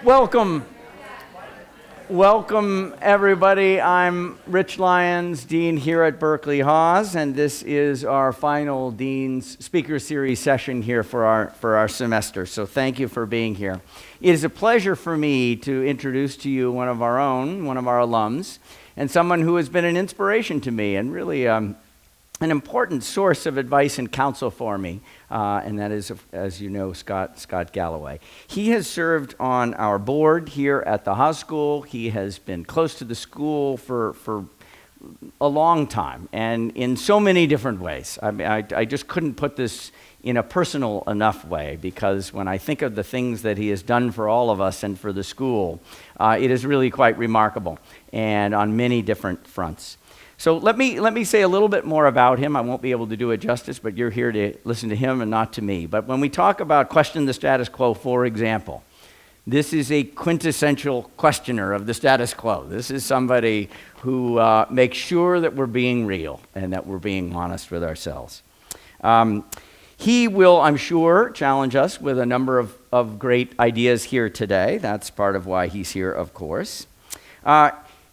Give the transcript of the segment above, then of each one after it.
Welcome. Welcome, everybody. I'm Rich Lyons, Dean here at Berkeley-Haas, and this is our final Dean's Speaker Series session here for our semester. So thank you for being here. It is a pleasure for me to introduce to you one of our alums, and someone who has been an inspiration to me and really an important source of advice and counsel for me, and that is, as you know, Scott Galloway. He has served on our board here at the Haas School. He has been close to the school for a long time, and in so many different ways. I mean, I just couldn't put this in a personal enough way, because when I think of the things that he has done for all of us and for the school, it is really quite remarkable, and on many different fronts. So let me say a little bit more about him. I won't be able to do it justice, but you're here to listen to him and not to me. But when we talk about question the status quo, for example, this is a quintessential questioner of the status quo. This is somebody who makes sure that we're being real and that we're being honest with ourselves. He will, I'm sure, challenge us with a number of great ideas here today. That's part of why he's here, of course.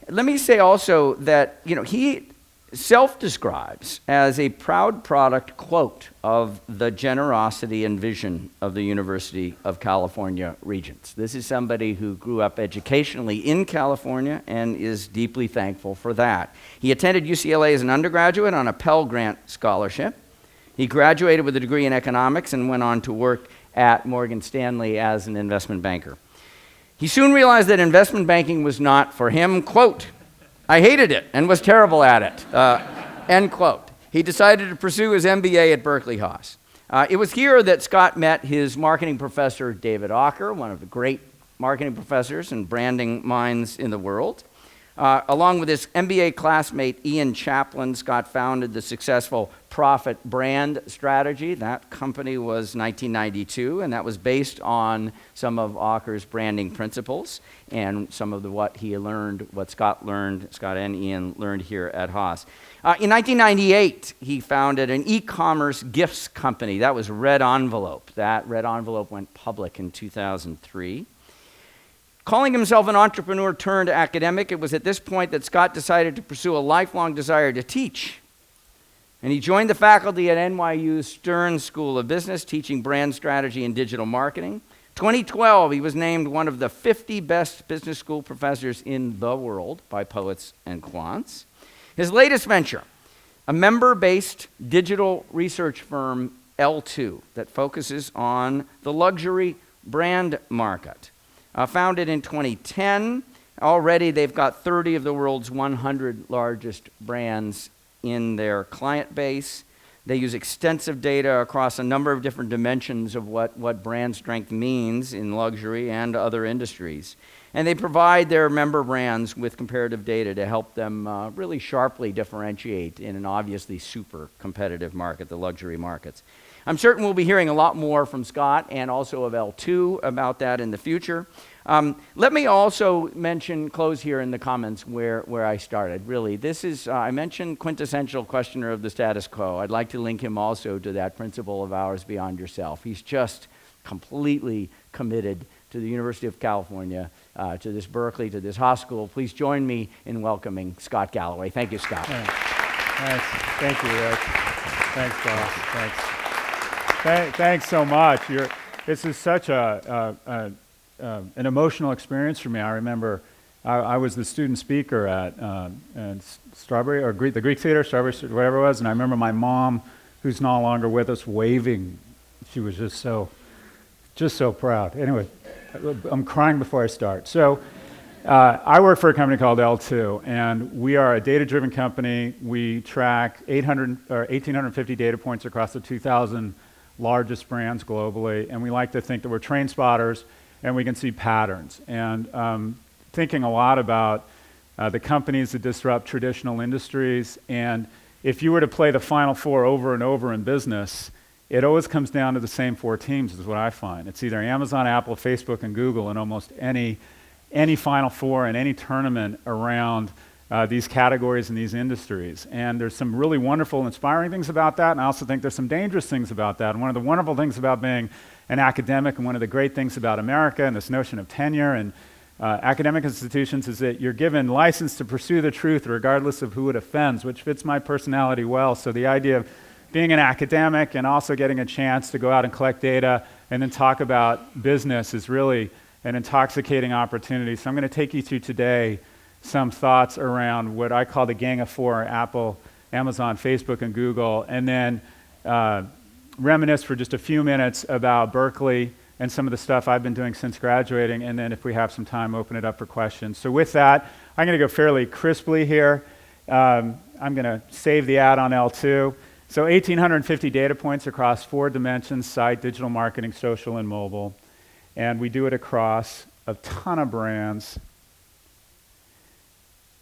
Let me say also that, he self-describes as a proud product, quote, of the generosity and vision of the University of California Regents. This is somebody who grew up educationally in California and is deeply thankful for that. He attended UCLA as an undergraduate on a Pell Grant scholarship. He graduated with a degree in economics and went on to work at Morgan Stanley as an investment banker. He soon realized that investment banking was not for him, quote, I hated it and was terrible at it, end quote. He decided to pursue his MBA at Berkeley-Haas. It was here that Scott met his marketing professor, David Ocker, one of the great marketing professors and branding minds in the world. Along with his MBA classmate, Ian Chaplin, Scott founded the successful Profit Brand Strategy. That company was 1992, and that was based on some of Ocker's branding principles and some of what Scott and Ian learned here at Haas. In 1998, he founded an e-commerce gifts company. That was Red Envelope. That Red Envelope went public in 2003. Calling himself an entrepreneur turned academic, it was at this point that Scott decided to pursue a lifelong desire to teach. And he joined the faculty at NYU's Stern School of Business, teaching brand strategy and digital marketing. 2012, he was named one of the 50 best business school professors in the world by Poets Quants. His latest venture, a member-based digital research firm, L2, that focuses on the luxury brand market. Founded in 2010, already they've got 30 of the world's 100 largest brands in their client base. They use extensive data across a number of different dimensions of what brand strength means in luxury and other industries. And they provide their member brands with comparative data to help them really sharply differentiate in an obviously super competitive market, the luxury markets. I'm certain we'll be hearing a lot more from Scott and also of L2 about that in the future. Let me also close here in the comments where I started. Really, this is, I mentioned quintessential questioner of the status quo. I'd like to link him also to that principle of ours beyond yourself. He's just completely committed to the University of California, to this Berkeley, to this Haas School. Please join me in welcoming Scott Galloway. Thank you, Scott. Thanks. Thank you, Rick. Thanks, boss. Thanks so much. This is such an emotional experience for me. I remember I was the student speaker at Strawberry, or the Greek Theater, Strawberry, whatever it was, and I remember my mom, who's no longer with us, waving. She was just so proud. Anyway, I'm crying before I start. So I work for a company called L2, and we are a data-driven company. We track 1,850 data points across the 2,000 largest brands globally, and we like to think that we're train spotters and we can see patterns. And thinking a lot about the companies that disrupt traditional industries, and if you were to play the Final Four over and over in business, it always comes down to the same four teams, is what I find. It's either Amazon, Apple, Facebook, and Google in almost any Final Four and any tournament around these categories and these industries. And there's some really wonderful, inspiring things about that, and I also think there's some dangerous things about that. And one of the wonderful things about being an academic, and one of the great things about America and this notion of tenure and academic institutions, is that you're given license to pursue the truth regardless of who it offends, which fits my personality well. So the idea of being an academic and also getting a chance to go out and collect data and then talk about business is really an intoxicating opportunity. So I'm going to take you through today some thoughts around what I call the Gang of Four: Apple, Amazon, Facebook, and Google, and then reminisce for just a few minutes about Berkeley and some of the stuff I've been doing since graduating, and then if we have some time, open it up for questions. So with that, I'm going to go fairly crisply here. I'm going to save the ad on L2. So 1,850 data points across 4 dimensions: site, digital marketing, social, and mobile. And we do it across a ton of brands.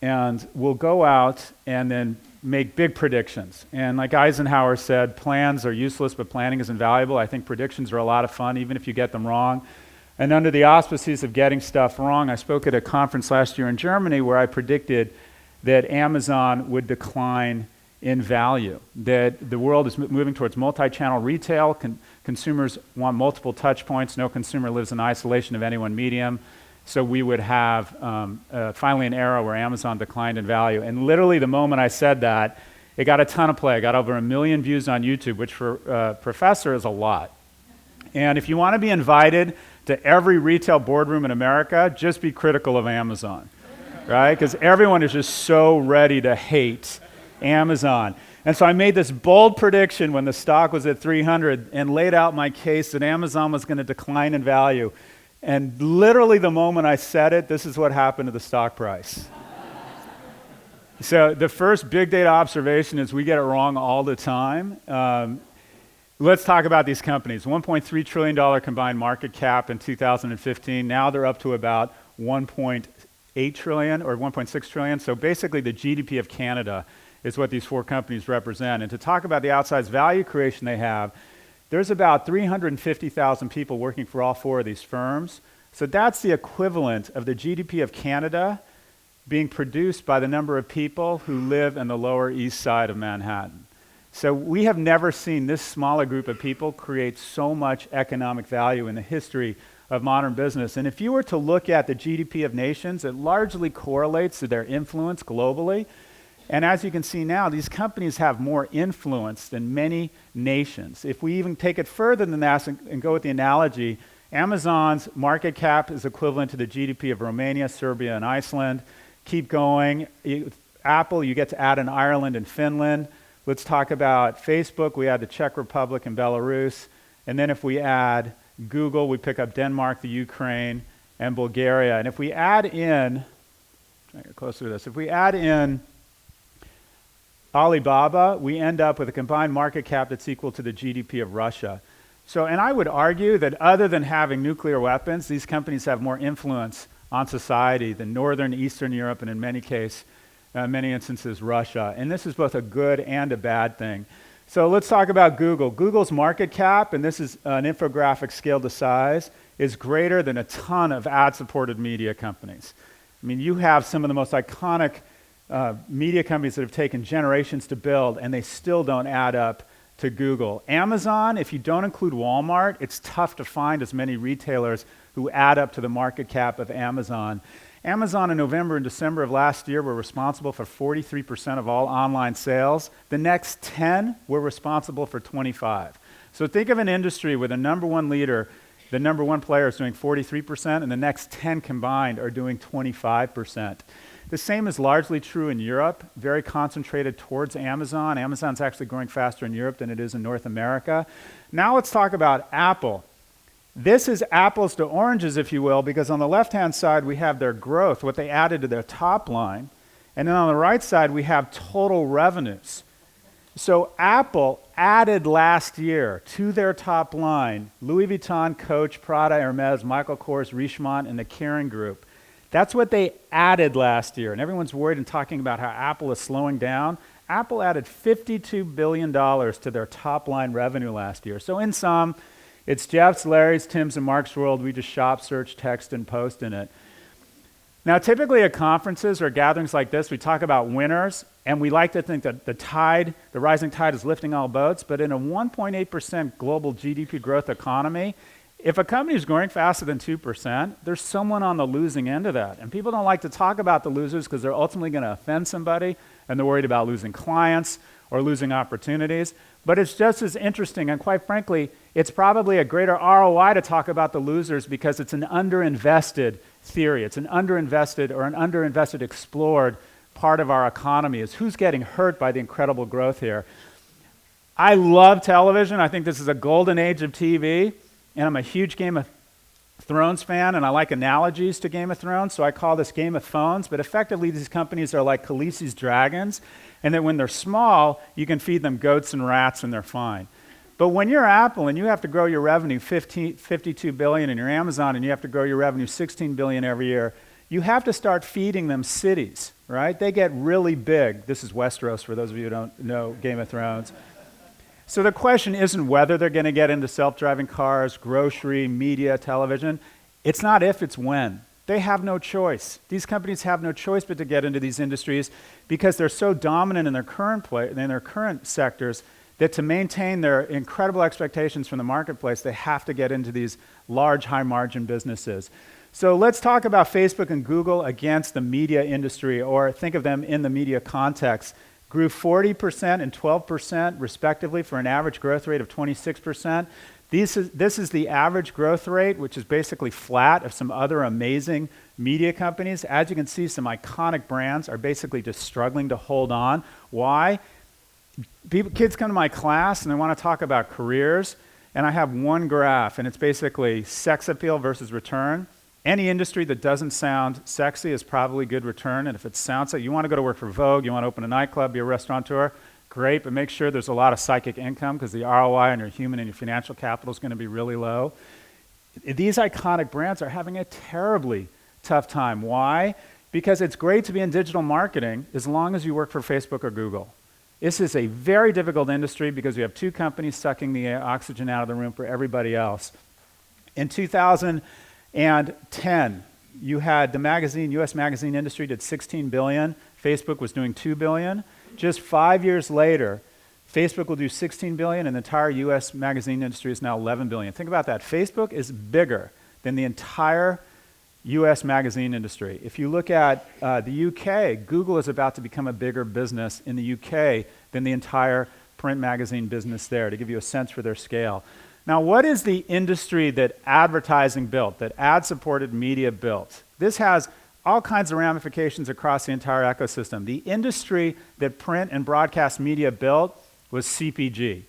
And we'll go out and then make big predictions. And like Eisenhower said, plans are useless, but planning is invaluable. I think predictions are a lot of fun, even if you get them wrong. And under the auspices of getting stuff wrong, I spoke at a conference last year in Germany where I predicted that Amazon would decline in value, that the world is moving towards multi-channel retail. Consumers want multiple touch points. No consumer lives in isolation of any one medium. So we would have finally an era where Amazon declined in value. And literally the moment I said that, it got a ton of play. It got over 1 million views on YouTube, which for a professor is a lot. And if you want to be invited to every retail boardroom in America, just be critical of Amazon, right? Because everyone is just so ready to hate Amazon. And so I made this bold prediction when the stock was at 300 and laid out my case that Amazon was going to decline in value. And literally the moment I said it, this is what happened to the stock price. So the first big data observation is we get it wrong all the time. Let's talk about these companies. $1.3 trillion combined market cap in 2015. Now they're up to about 1.8 trillion or 1.6 trillion. So basically the GDP of Canada is what these 4 companies represent. And to talk about the outsized value creation they have, there's about 350,000 people working for all 4 of these firms. So that's the equivalent of the GDP of Canada being produced by the number of people who live in the Lower East Side of Manhattan. So we have never seen this small a group of people create so much economic value in the history of modern business. And if you were to look at the GDP of nations, it largely correlates to their influence globally. And as you can see now, these companies have more influence than many nations. If we even take it further than that and go with the analogy, Amazon's market cap is equivalent to the GDP of Romania, Serbia, and Iceland. Keep going. Apple, you get to add in Ireland and Finland. Let's talk about Facebook. We add the Czech Republic and Belarus. And then if we add Google, we pick up Denmark, the Ukraine, and Bulgaria. And if we add in, trying to get closer to this, if we add in Alibaba, we end up with a combined market cap that's equal to the GDP of Russia. So, and I would argue that other than having nuclear weapons, these companies have more influence on society than Northern, Eastern Europe, and in many instances, Russia. And this is both a good and a bad thing. So let's talk about Google. Google's market cap, and this is an infographic scaled to size, is greater than a ton of ad-supported media companies. I mean, you have some of the most iconic media companies that have taken generations to build, and they still don't add up to Google. Amazon, if you don't include Walmart, it's tough to find as many retailers who add up to the market cap of Amazon. Amazon in November and December of last year were responsible for 43% of all online sales. The next 10 were responsible for 25. So think of an industry where the number one leader, the number one player is doing 43%, and the next 10 combined are doing 25%. The same is largely true in Europe, very concentrated towards Amazon. Amazon's actually growing faster in Europe than it is in North America. Now let's talk about Apple. This is apples to oranges, if you will, because on the left-hand side we have their growth, what they added to their top line, and then on the right side we have total revenues. So Apple added last year to their top line Louis Vuitton, Coach, Prada, Hermes, Michael Kors, Richemont, and the Kering Group. That's what they added last year. And everyone's worried and talking about how Apple is slowing down. Apple added $52 billion to their top line revenue last year. So in sum, it's Jeff's, Larry's, Tim's, and Mark's world. We just shop, search, text, and post in it. Now, typically at conferences or gatherings like this, we talk about winners, and we like to think that the rising tide is lifting all boats, but in a 1.8% global GDP growth economy, if a company is growing faster than 2%, there's someone on the losing end of that. And people don't like to talk about the losers because they're ultimately going to offend somebody, and they're worried about losing clients or losing opportunities. But it's just as interesting, and quite frankly, it's probably a greater ROI to talk about the losers because it's an underinvested theory. It's an underinvested explored part of our economy is who's getting hurt by the incredible growth here. I love television. I think this is a golden age of TV, and I'm a huge Game of Thrones fan, and I like analogies to Game of Thrones, so I call this Game of Phones, but effectively these companies are like Khaleesi's dragons, and that when they're small, you can feed them goats and rats and they're fine. But when you're Apple and you have to grow your revenue 52 billion and you're Amazon and you have to grow your revenue 16 billion every year, you have to start feeding them cities, right? They get really big. This is Westeros for those of you who don't know Game of Thrones. So the question isn't whether they're going to get into self-driving cars, grocery, media, television. It's not if, it's when. They have no choice. These companies have no choice but to get into these industries because they're so dominant in their current sectors that to maintain their incredible expectations from the marketplace, they have to get into these large, high-margin businesses. So let's talk about Facebook and Google against the media industry, or think of them in the media context. Grew 40% and 12% respectively for an average growth rate of 26%. This is the average growth rate, which is basically flat, of some other amazing media companies. As you can see, some iconic brands are basically just struggling to hold on. Why? Kids come to my class and they want to talk about careers, and I have one graph, and it's basically sex appeal versus return. Any industry that doesn't sound sexy is probably good return, and if it sounds like you want to go to work for Vogue, you want to open a nightclub, be a restaurateur, great, but make sure there's a lot of psychic income because the ROI on your human and your financial capital is going to be really low. These iconic brands are having a terribly tough time. Why? Because it's great to be in digital marketing as long as you work for Facebook or Google. This is a very difficult industry because you have two companies sucking the oxygen out of the room for everybody else. In 2010, you had the U.S. magazine industry did $16 billion. Facebook was doing $2 billion. Just 5 years later, Facebook will do $16 billion, and the entire U.S. magazine industry is now $11 billion. Think about that. Facebook is bigger than the entire U.S. magazine industry. If you look at the UK, Google is about to become a bigger business in the UK than the entire print magazine business there, to give you a sense for their scale. Now, what is the industry that advertising built, that ad-supported media built? This has all kinds of ramifications across the entire ecosystem. The industry that print and broadcast media built was CPG.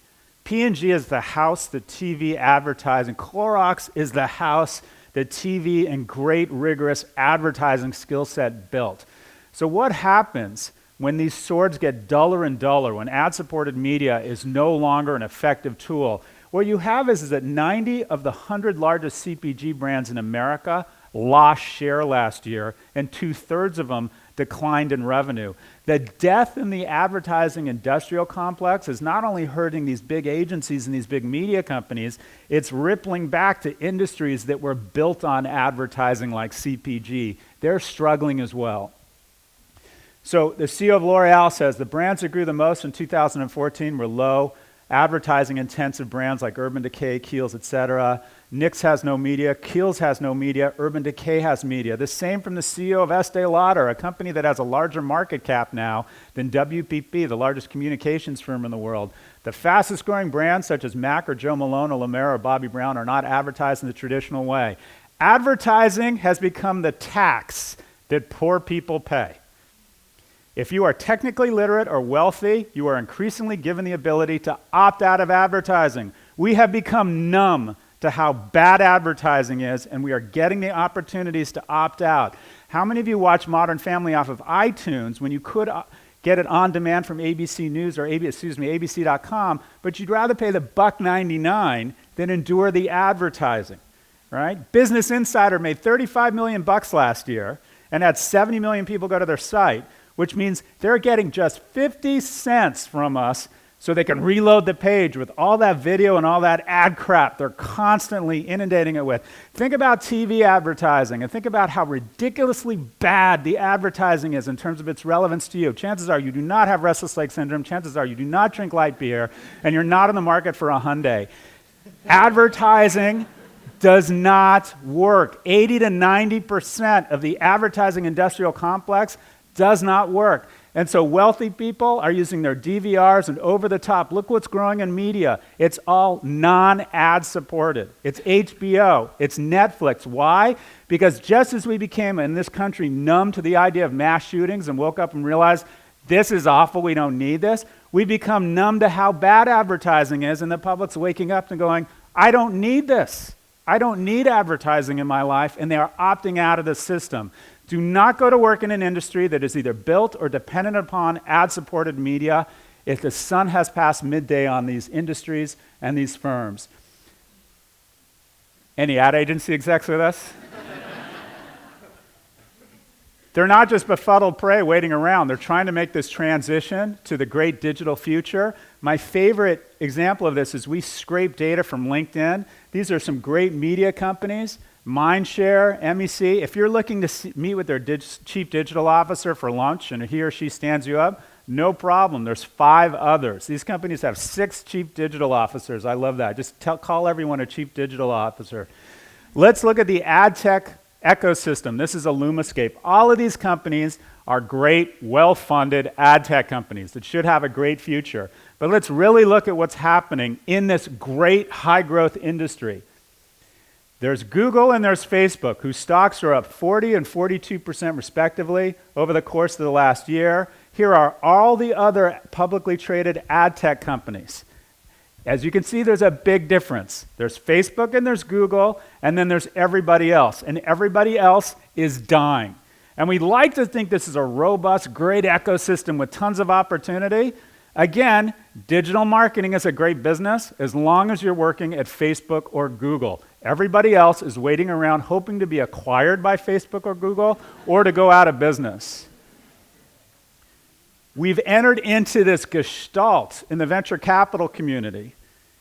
P&G is the house that TV advertising. Clorox is the house that TV and great rigorous advertising skill set built. So what happens when these swords get duller and duller, when ad-supported media is no longer an effective tool? What you have is that 90 of the 100 largest CPG brands in America lost share last year, and 2/3 of them declined in revenue. The death in the advertising industrial complex is not only hurting these big agencies and these big media companies, it's rippling back to industries that were built on advertising like CPG. They're struggling as well. So the CEO of L'Oreal says the brands that grew the most in 2014 were low advertising intensive brands like Urban Decay, Kiehl's, etc. NYX has no media, Kiehl's has no media, Urban Decay has media. The same from the CEO of Estee Lauder, a company that has a larger market cap now than WPP, the largest communications firm in the world. The fastest growing brands such as MAC or Joe Malone or La Mer or Bobbi Brown are not advertised in the traditional way. Advertising has become the tax that poor people pay. If you are technically literate or wealthy, you are increasingly given the ability to opt out of advertising. We have become numb to how bad advertising is, and we are getting the opportunities to opt out. How many of you watch Modern Family off of iTunes when you could get it on demand from ABC News or ABC.com, but you'd rather pay the $1.99 than endure the advertising, right? Business Insider made $35 million last year and had 70 million people go to their site, which means they're getting just 50 cents from us so they can reload the page with all that video and all that ad crap they're constantly inundating it with. Think about TV advertising and think about how ridiculously bad the advertising is in terms of its relevance to you. Chances are you do not have restless leg syndrome. Chances are you do not drink light beer, and you're not in the market for a Hyundai. Advertising does not work. 80 to 90% of the advertising industrial complex does not work. And so wealthy people are using their DVRs and over the top. Look what's growing in media. It's all non-ad supported. It's HBO. It's Netflix. Why? Because just as we became in this country numb to the idea of mass shootings and woke up and realized this is awful, we don't need this, we become numb to how bad advertising is, and the public's waking up and going, I don't need this. I don't need advertising in my life, and they are opting out of the system. Do not go to work in an industry that is either built or dependent upon ad-supported media if the sun has passed midday on these industries and these firms. Any ad agency execs with us? They're not just befuddled prey waiting around. They're trying to make this transition to the great digital future. My favorite example of this is we scrape data from LinkedIn. These are some great media companies. Mindshare, MEC, if you're looking to meet with their chief digital officer for lunch and he or she stands you up, no problem. There's 5 others. These companies have 6 chief digital officers. I love that. Just call everyone a chief digital officer. Let's look at the Adtech ecosystem. This is Illumiscape. All of these companies are great, well-funded ad tech companies that should have a great future. But let's really look at what's happening in this great high-growth industry. There's Google and there's Facebook, whose stocks are up 40 and 42% respectively over the course of the last year. Here are all the other publicly traded ad tech companies. As you can see, there's a big difference. There's Facebook and there's Google, and then there's everybody else. And everybody else is dying. And we like to think this is a robust, great ecosystem with tons of opportunity. Again, digital marketing is a great business as long as you're working at Facebook or Google. Everybody else is waiting around hoping to be acquired by Facebook or Google or to go out of business. We've entered into this gestalt in the venture capital community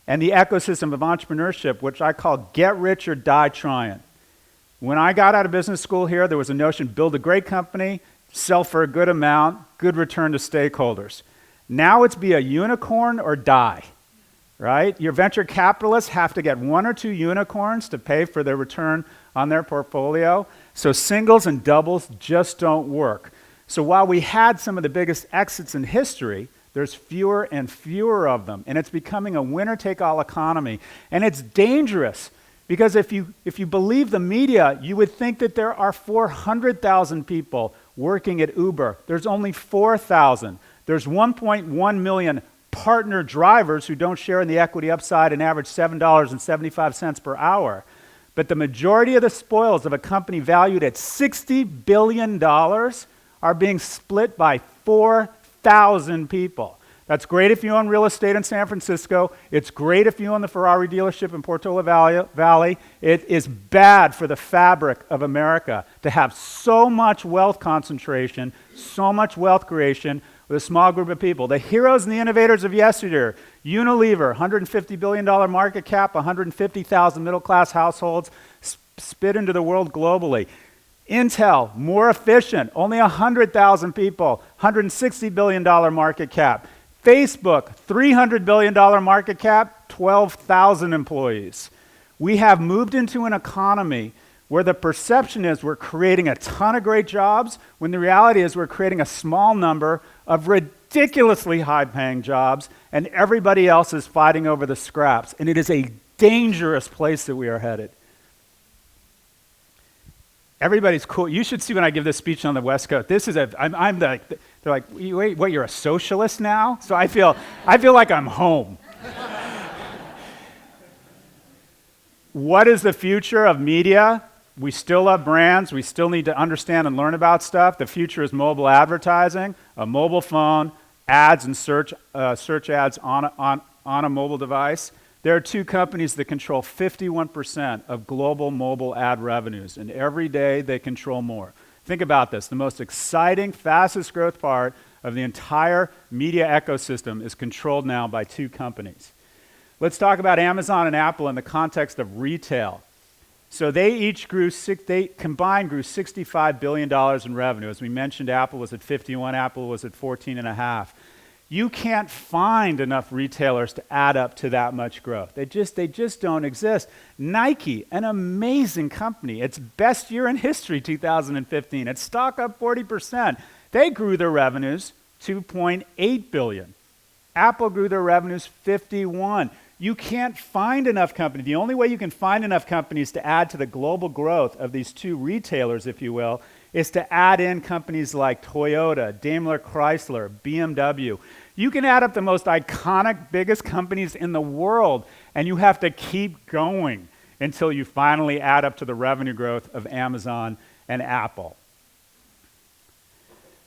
and the ecosystem of entrepreneurship, which I call get rich or die trying. When I got out of business school here, there was a notion, build a great company, sell for a good amount, good return to stakeholders. Now it's be a unicorn or die, right? Your venture capitalists have to get 1 or 2 unicorns to pay for their return on their portfolio. So singles and doubles just don't work. So while we had some of the biggest exits in history, there's fewer and fewer of them, and it's becoming a winner-take-all economy. And it's dangerous, because if you believe the media, you would think that there are 400,000 people working at Uber. There's only 4,000. There's 1.1 million partner drivers who don't share in the equity upside and average $7.75 per hour. But the majority of the spoils of a company valued at $60 billion are being split by 4,000 people. That's great if you own real estate in San Francisco. It's great if you own the Ferrari dealership in Portola Valley. It is bad for the fabric of America to have so much wealth concentration, so much wealth creation with a small group of people. The heroes and the innovators of yesteryear, Unilever, $150 billion market cap, 150,000 middle-class households spit into the world globally. Intel, more efficient, only 100,000 people, $160 billion market cap. Facebook, $300 billion market cap, 12,000 employees. We have moved into an economy where the perception is we're creating a ton of great jobs, when the reality is we're creating a small number of ridiculously high-paying jobs, and everybody else is fighting over the scraps. And it is a dangerous place that we are headed. Everybody's cool. You should see when I give this speech on the West Coast. They're like, wait, what, you're a socialist now? So I feel like I'm home. What is the future of media? We still love brands. We still need to understand and learn about stuff. The future is mobile advertising, a mobile phone, ads and search ads on a mobile device. There are 2 companies that control 51% of global mobile ad revenues, and every day they control more. Think about this. The most exciting, fastest growth part of the entire media ecosystem is controlled now by two companies. Let's talk about Amazon and Apple in the context of retail. So they combined grew $65 billion in revenue. As we mentioned, Apple was at 51, Apple was at 14.5. You can't find enough retailers to add up to that much growth. They just don't exist. Nike, an amazing company. Its best year in history, 2015. Its stock up 40%. They grew their revenues $2.8 billion. Apple grew their revenues 51. You can't find enough companies. The only way you can find enough companies to add to the global growth of these two retailers, if you will, is to add in companies like Toyota, Daimler Chrysler, BMW. You can add up the most iconic, biggest companies in the world, and you have to keep going until you finally add up to the revenue growth of Amazon and Apple.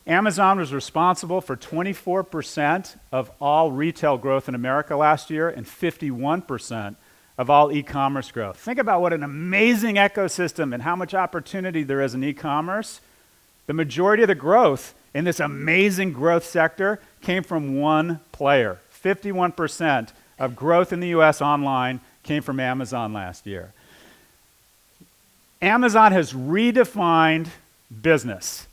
Amazon was responsible for 24% of all retail growth in America last year and 51% of all e-commerce growth. Think about what an amazing ecosystem and how much opportunity there is in e-commerce. The majority of the growth in this amazing growth sector came from one player. 51% of growth in the US online came from Amazon last year. Amazon has redefined business.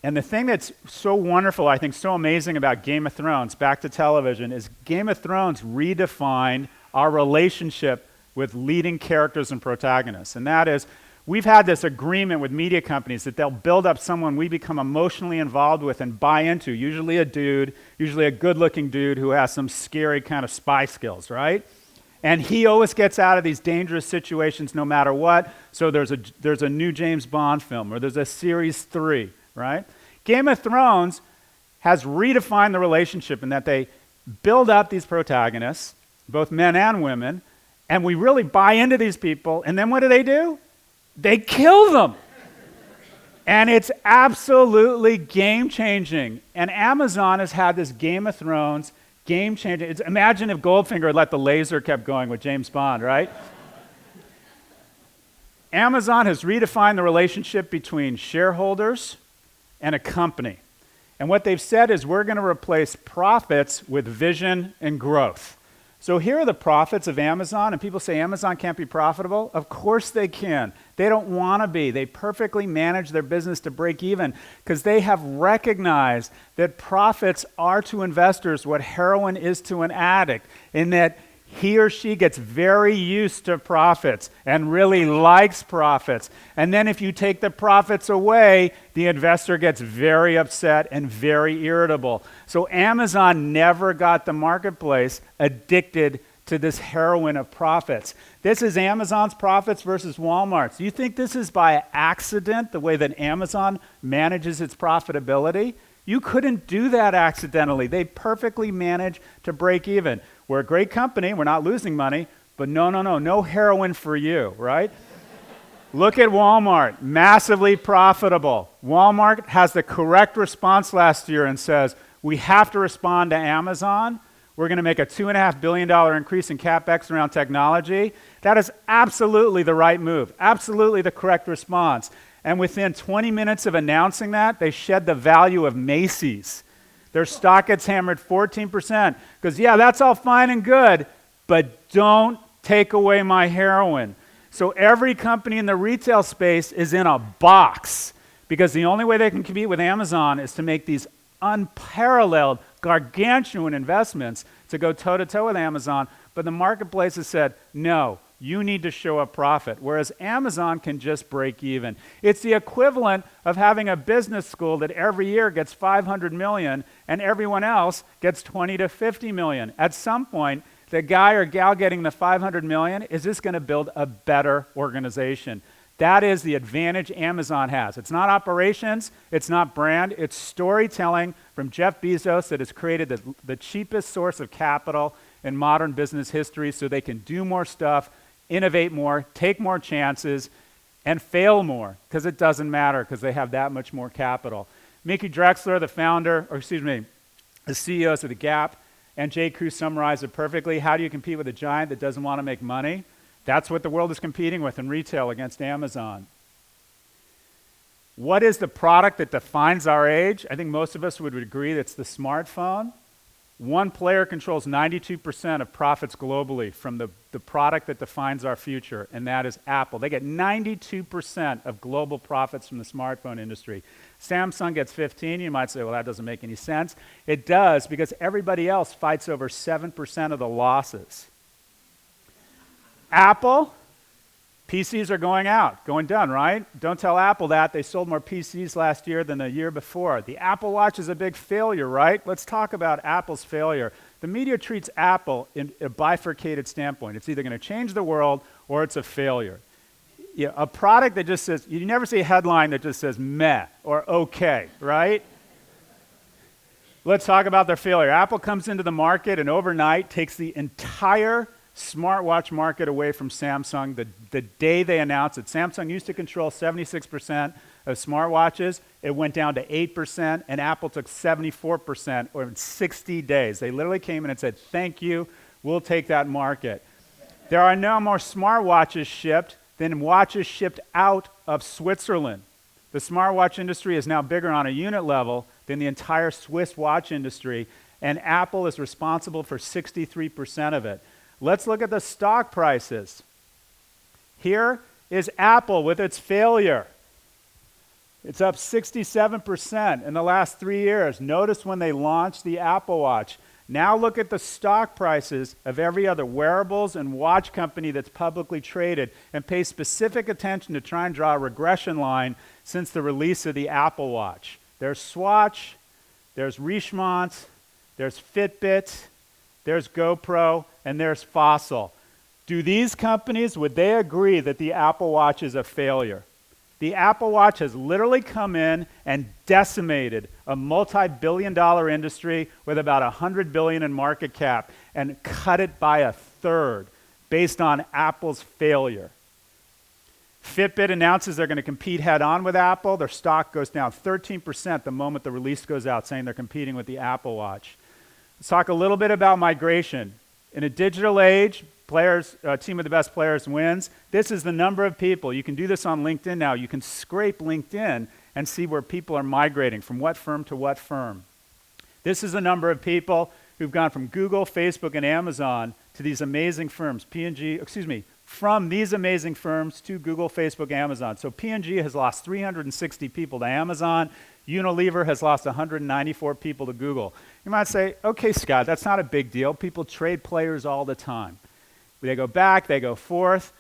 And the thing that's so wonderful, I think so amazing about Game of Thrones, back to television, is Game of Thrones redefined our relationship with leading characters and protagonists. And that is, we've had this agreement with media companies that they'll build up someone we become emotionally involved with and buy into, usually a dude, usually a good-looking dude who has some scary kind of spy skills, right? And he always gets out of these dangerous situations no matter what. So there's a new James Bond film, or there's a Series 3, right? Game of Thrones has redefined the relationship in that they build up these protagonists, both men and women, and we really buy into these people, and then what do? They kill them. And it's absolutely game-changing. And Amazon has had this Game of Thrones game-changing. Imagine if Goldfinger had let the laser kept going with James Bond, right? Amazon has redefined the relationship between shareholders and a company. And what they've said is we're going to replace profits with vision and growth. So here are the profits of Amazon, and people say Amazon can't be profitable. Of course they can. They don't want to be. They perfectly manage their business to break even because they have recognized that profits are to investors what heroin is to an addict, in that he or she gets very used to profits and really likes profits. And then if you take the profits away, the investor gets very upset and very irritable. So Amazon never got the marketplace addicted to this heroin of profits. This is Amazon's profits versus Walmart's. Do you think this is by accident, the way that Amazon manages its profitability? You couldn't do that accidentally. They perfectly manage to break even. We're a great company, we're not losing money, but no heroin for you, right? Look at Walmart, massively profitable. Walmart has the correct response last year and says, we have to respond to Amazon. We're going to make a $2.5 billion increase in CapEx around technology. That is absolutely the right move, absolutely the correct response. And within 20 minutes of announcing that, they shed the value of Macy's. Their stock gets hammered 14%. Because, yeah, that's all fine and good, but don't take away my heroin. So every company in the retail space is in a box because the only way they can compete with Amazon is to make these unparalleled, gargantuan investments to go toe-to-toe with Amazon. But the marketplace has said, no, you need to show a profit, whereas Amazon can just break even. It's the equivalent of having a business school that every year gets 500 million and everyone else gets 20 to 50 million. At some point, the guy or gal getting the 500 million is just going to build a better organization. That is the advantage Amazon has. It's not operations, it's not brand, it's storytelling from Jeff Bezos that has created the cheapest source of capital in modern business history so they can do more stuff, innovate more, take more chances, and fail more, because it doesn't matter, because they have that much more capital. Mickey Drexler, the CEOs of The Gap, and J. Crew summarized it perfectly. How do you compete with a giant that doesn't want to make money? That's what the world is competing with in retail against Amazon. What is the product that defines our age? I think most of us would agree that's the smartphone. One player controls 92% of profits globally from the product that defines our future, and that is Apple. They get 92% of global profits from the smartphone industry. Samsung gets 15. You might say, well, that doesn't make any sense. It does, because everybody else fights over 7% of the losses. Apple, PCs are going done, right? Don't tell Apple that. They sold more PCs last year than the year before. The Apple Watch is a big failure, right? Let's talk about Apple's failure. The media treats Apple in a bifurcated standpoint. It's either going to change the world or it's a failure. Yeah, a product that just says, you never see a headline that just says meh or okay, right? Let's talk about their failure. Apple comes into the market and overnight takes the entire smartwatch market away from Samsung the day they announced it. Samsung used to control 76% of smartwatches. It went down to 8%, and Apple took 74% in 60 days. They literally came in and said, thank you, we'll take that market. There are no more smartwatches shipped than watches shipped out of Switzerland. The smartwatch industry is now bigger on a unit level than the entire Swiss watch industry, and Apple is responsible for 63% of it. Let's look at the stock prices. Here is Apple with its failure. It's up 67% in the last 3 years. Notice when they launched the Apple Watch. Now look at the stock prices of every other wearables and watch company that's publicly traded, and pay specific attention to try and draw a regression line since the release of the Apple Watch. There's Swatch, there's Richemont, there's Fitbit, there's GoPro, and there's Fossil. Do these companies, would they agree that the Apple Watch is a failure? The Apple Watch has literally come in and decimated a multi-billion-dollar industry with about $100 billion in market cap and cut it by a third based on Apple's failure. Fitbit announces they're going to compete head-on with Apple. Their stock goes down 13% the moment the release goes out, saying they're competing with the Apple Watch. Let's talk a little bit about migration. In a digital age, team of the best players wins. This is the number of people. You can do this on LinkedIn now. You can scrape LinkedIn and see where people are migrating, from what firm to what firm. This is the number of people who've gone from Google, Facebook, and Amazon to these amazing firms. From these amazing firms to Google, Facebook, Amazon. So P&G has lost 360 people to Amazon. Unilever has lost 194 people to Google. You might say, okay, Scott, that's not a big deal. People trade players all the time. They go back, they go forth.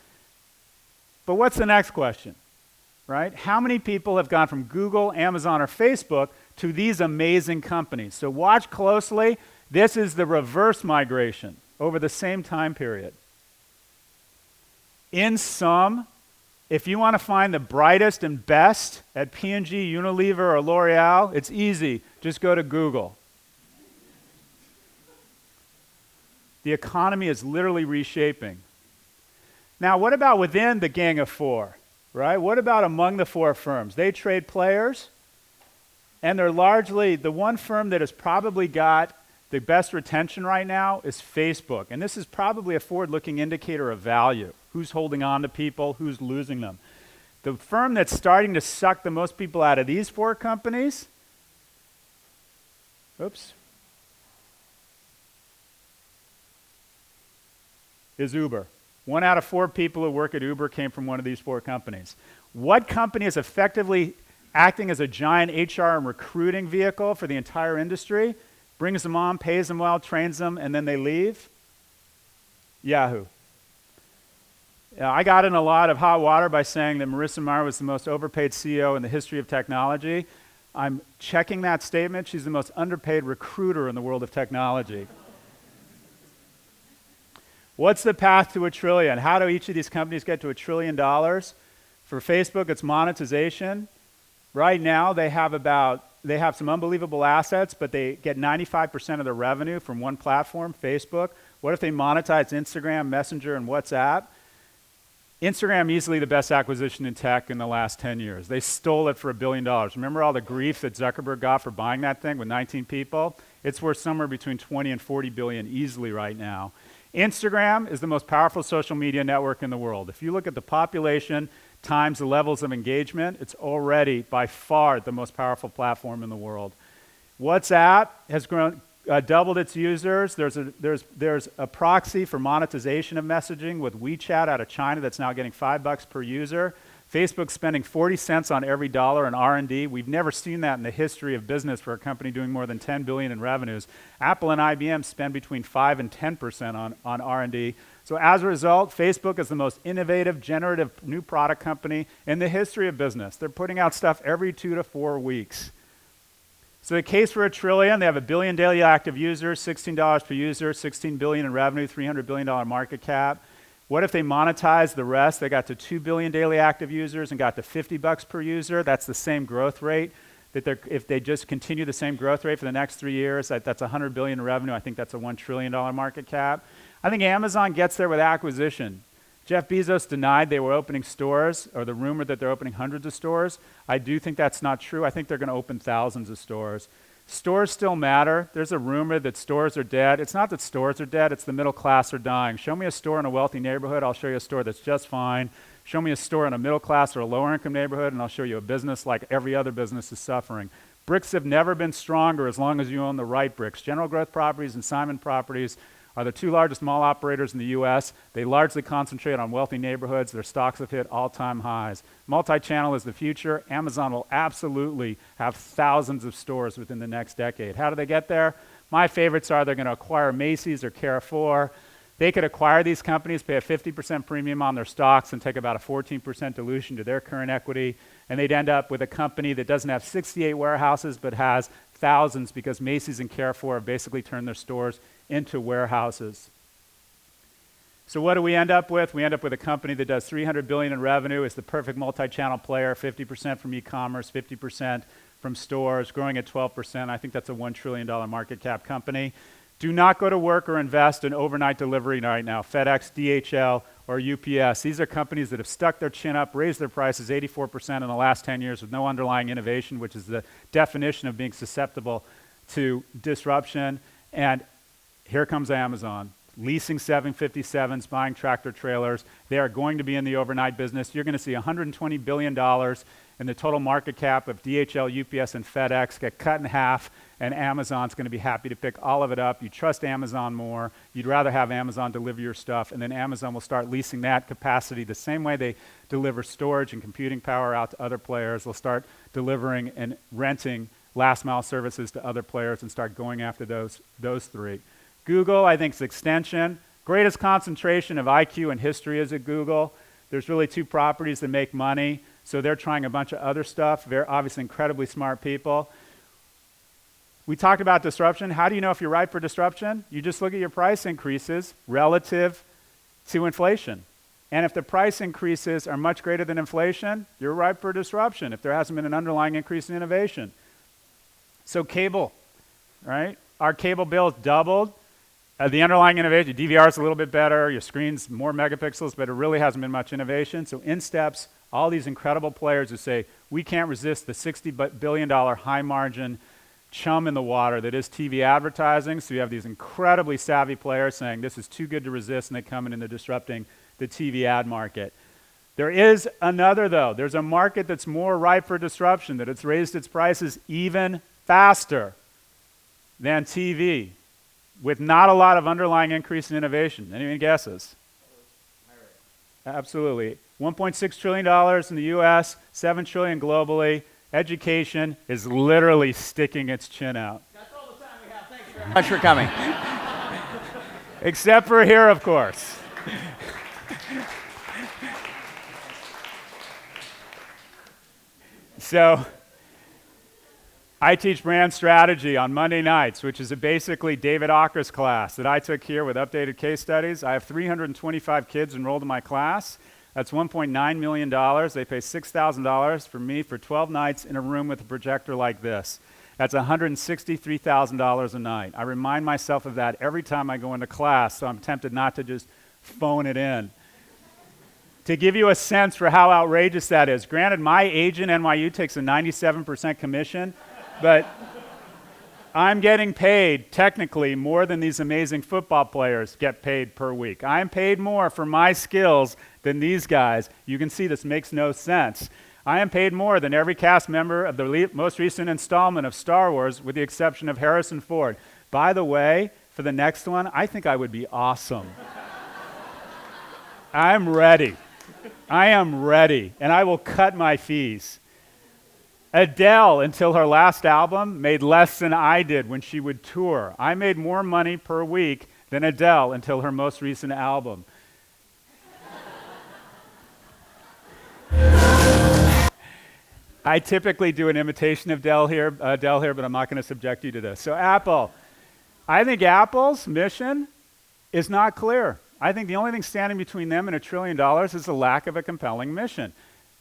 But what's the next question, right? How many people have gone from Google, Amazon, or Facebook to these amazing companies? So watch closely. This is the reverse migration over the same time period. In sum, if you want to find the brightest and best at P&G, Unilever, or L'Oreal, it's easy. Just go to Google. The economy is literally reshaping. Now, what about within the gang of four, right? What about among the four firms? They trade players, and they're largely, the one firm that has probably got the best retention right now is Facebook. And this is probably a forward-looking indicator of value. Who's holding on to people, who's losing them. The firm that's starting to suck the most people out of these four companies, is Uber. 1 out of 4 people who work at Uber came from one of these four companies. What company is effectively acting as a giant HR and recruiting vehicle for the entire industry, brings them on, pays them well, trains them, and then they leave? Yahoo. I got in a lot of hot water by saying that Marissa Mayer was the most overpaid CEO in the history of technology. I'm checking that statement. She's the most underpaid recruiter in the world of technology. What's the path to $1 trillion? How do each of these companies get to $1 trillion? For Facebook, it's monetization. Right now, they have some unbelievable assets, but they get 95% of their revenue from one platform, Facebook. What if they monetize Instagram, Messenger, and WhatsApp? Instagram, easily the best acquisition in tech in the last 10 years. They stole it for $1 billion. Remember all the grief that Zuckerberg got for buying that thing with 19 people? It's worth somewhere between 20 and 40 billion easily right now. Instagram is the most powerful social media network in the world. If you look at the population times the levels of engagement, it's already by far the most powerful platform in the world. WhatsApp has doubled its users. There's a proxy for monetization of messaging with WeChat out of China that's now getting $5 per user. Facebook's spending 40 cents on every dollar in R&D. We've never seen that in the history of business for a company doing more than 10 billion in revenues. Apple and IBM spend between 5 and 10% on R&D. So as a result, Facebook is the most innovative, generative new product company in the history of business. They're putting out stuff every 2 to 4 weeks. So the case for $1 trillion, they have 1 billion daily active users, $16 per user, $16 billion in revenue, $300 billion market cap. What if they monetize the rest? They got to 2 billion daily active users and got to $50 per user. That's the same growth rate. If they just continue the same growth rate for the next 3 years, that's 100 billion in revenue. I think that's a $1 trillion market cap. I think Amazon gets there with acquisition. Jeff Bezos denied they were opening stores, or the rumor that they're opening hundreds of stores. I do think that's not true. I think they're going to open thousands of stores. Stores still matter. There's a rumor that stores are dead. It's not that stores are dead, it's the middle class are dying. Show me a store in a wealthy neighborhood, I'll show you a store that's just fine. Show me a store in a middle class or a lower income neighborhood, and I'll show you a business like every other business is suffering. Bricks have never been stronger as long as you own the right bricks. General Growth Properties and Simon Properties are the 2 largest mall operators in the US. They largely concentrate on wealthy neighborhoods. Their stocks have hit all-time highs. Multi-channel is the future. Amazon will absolutely have thousands of stores within the next decade. How do they get there? My favorites are they're going to acquire Macy's or Carrefour. They could acquire these companies, pay a 50% premium on their stocks, and take about a 14% dilution to their current equity, and they'd end up with a company that doesn't have 68 warehouses but has thousands, because Macy's and Carrefour have basically turned their stores into warehouses. So what do we end up with? We end up with a company that does $300 billion in revenue, is the perfect multi-channel player, 50% from e-commerce, 50% from stores, growing at 12%. I think that's a $1 trillion market cap company. Do not go to work or invest in overnight delivery right now. FedEx, DHL, or UPS. These are companies that have stuck their chin up, raised their prices 84% in the last 10 years with no underlying innovation, which is the definition of being susceptible to disruption. And here comes Amazon, leasing 757s, buying tractor trailers. They are going to be in the overnight business. You're going to see $120 billion in the total market cap of DHL, UPS, and FedEx get cut in half, and Amazon's going to be happy to pick all of it up. You trust Amazon more. You'd rather have Amazon deliver your stuff, and then Amazon will start leasing that capacity the same way they deliver storage and computing power out to other players. They'll start delivering and renting last-mile services to other players and start going after those 3. Google, I think, is extension. Greatest concentration of IQ in history is at Google. There's really 2 properties that make money, so they're trying a bunch of other stuff. They're obviously incredibly smart people. We talked about disruption. How do you know if you're ripe for disruption? You just look at your price increases relative to inflation. And if the price increases are much greater than inflation, you're ripe for disruption if there hasn't been an underlying increase in innovation. So cable, right? Our cable bill has doubled. The underlying innovation, DVR is a little bit better, your screen's more megapixels, but it really hasn't been much innovation. So in steps all these incredible players who say, we can't resist the $60 billion high margin chum in the water that is TV advertising. So you have these incredibly savvy players saying, this is too good to resist, and they come in and they're disrupting the TV ad market. There is another, though. There's a market that's more ripe for disruption, that it's raised its prices even faster than TV, with not a lot of underlying increase in innovation. Any guesses? Absolutely. $1.6 trillion in the US, $7 trillion globally. Education is literally sticking its chin out. That's all the time we have. Thanks very much for coming. Except for here, of course. So, I teach brand strategy on Monday nights, which is basically David Ocker's class that I took here with updated case studies. I have 325 kids enrolled in my class. That's $1.9 million. They pay $6,000 for me for 12 nights in a room with a projector like this. That's $163,000 a night. I remind myself of that every time I go into class, so I'm tempted not to just phone it in. To give you a sense for how outrageous that is, granted, my agent, NYU, takes a 97% commission, but I'm getting paid, technically, more than these amazing football players get paid per week. I'm paid more for my skills than these guys. You can see this makes no sense. I am paid more than every cast member of the most recent installment of Star Wars, with the exception of Harrison Ford. By the way, for the next one, I think I would be awesome. I'm ready. I am ready, and I will cut my fees. Adele, until her last album, made less than I did when she would tour. I made more money per week than Adele until her most recent album. I typically do an imitation of Adele here, but I'm not going to subject you to this. So Apple. I think Apple's mission is not clear. I think the only thing standing between them and $1 trillion is the lack of a compelling mission.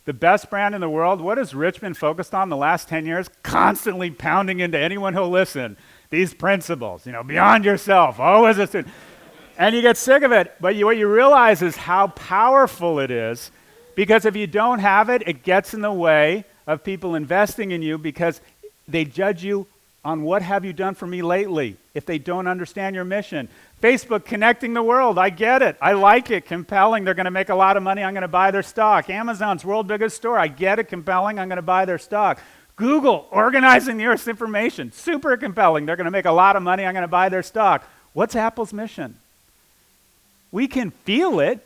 The best brand in the world, what has Rich been focused on the last 10 years? Constantly pounding into anyone who'll listen. These principles, beyond yourself, always a student. And you get sick of it. But what you realize is how powerful it is, because if you don't have it, it gets in the way of people investing in you, because they judge you on what have you done for me lately if they don't understand your mission. Facebook connecting the world, I get it. I like it, compelling. They're going to make a lot of money. I'm going to buy their stock. Amazon's world biggest store, I get it, compelling. I'm going to buy their stock. Google organizing the Earth's information, super compelling. They're going to make a lot of money. I'm going to buy their stock. What's Apple's mission? We can feel it.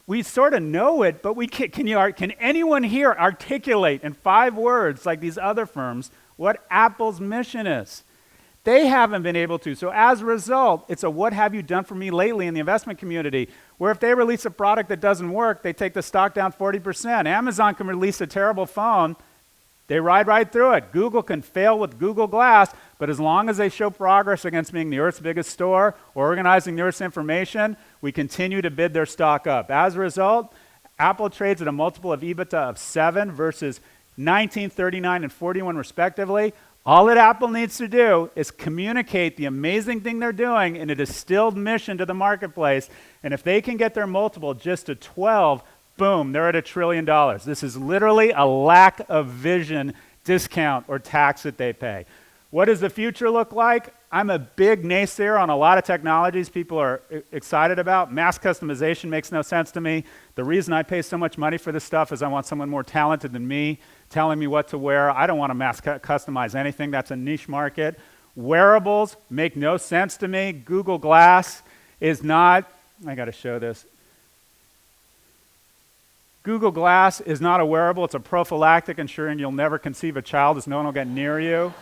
We sort of know it, but can anyone here articulate in 5 words, like these other firms, what Apple's mission is? They haven't been able to. So as a result, it's a what have you done for me lately in the investment community, where if they release a product that doesn't work, they take the stock down 40%. Amazon can release a terrible phone. They ride right through it. Google can fail with Google Glass, but as long as they show progress against being the Earth's biggest store or organizing the Earth's information, we continue to bid their stock up. As a result, Apple trades at a multiple of EBITDA of 7 versus 19, 39, and 41 respectively. All that Apple needs to do is communicate the amazing thing they're doing in a distilled mission to the marketplace, and if they can get their multiple just to 12, boom, they're at $1 trillion. This is literally a lack of vision discount or tax that they pay. What does the future look like? I'm a big naysayer on a lot of technologies people are excited about. Mass customization makes no sense to me. The reason I pay so much money for this stuff is I want someone more talented than me telling me what to wear. I don't want to mass customize anything. That's a niche market. Wearables make no sense to me. Google Glass is not, I got to show this. Google Glass is not a wearable. It's a prophylactic, ensuring you'll never conceive a child as no one will get near you.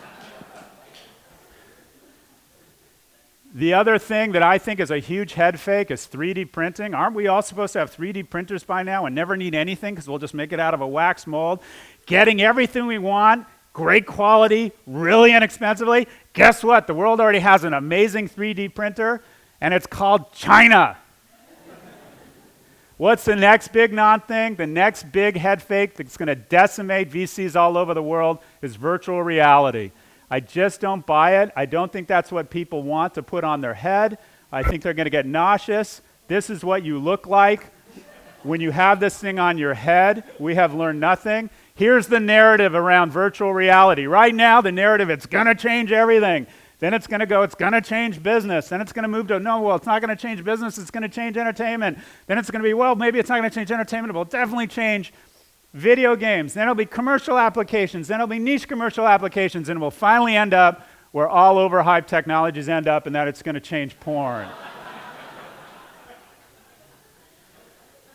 The other thing that I think is a huge head fake is 3D printing. Aren't we all supposed to have 3D printers by now and never need anything because we'll just make it out of a wax mold? Getting everything we want, great quality, really inexpensively. Guess what? The world already has an amazing 3D printer, and it's called China. What's the next big non-thing? The next big head fake that's going to decimate VCs all over the world is virtual reality. I just don't buy it. I don't think that's what people want to put on their head. I think they're going to get nauseous. This is what you look like when you have this thing on your head. We have learned nothing. Here's the narrative around virtual reality. Right now, the narrative, it's going to change everything. Then it's going to go, it's going to change business. Then it's going to move to, no, well, it's not going to change business. It's going to change entertainment. Then it's going to be, well, maybe it's not going to change entertainment. It will definitely change video games. Then it'll be commercial applications. Then it'll be niche commercial applications. And we'll finally end up where all overhyped technologies end up, and that it's going to change porn.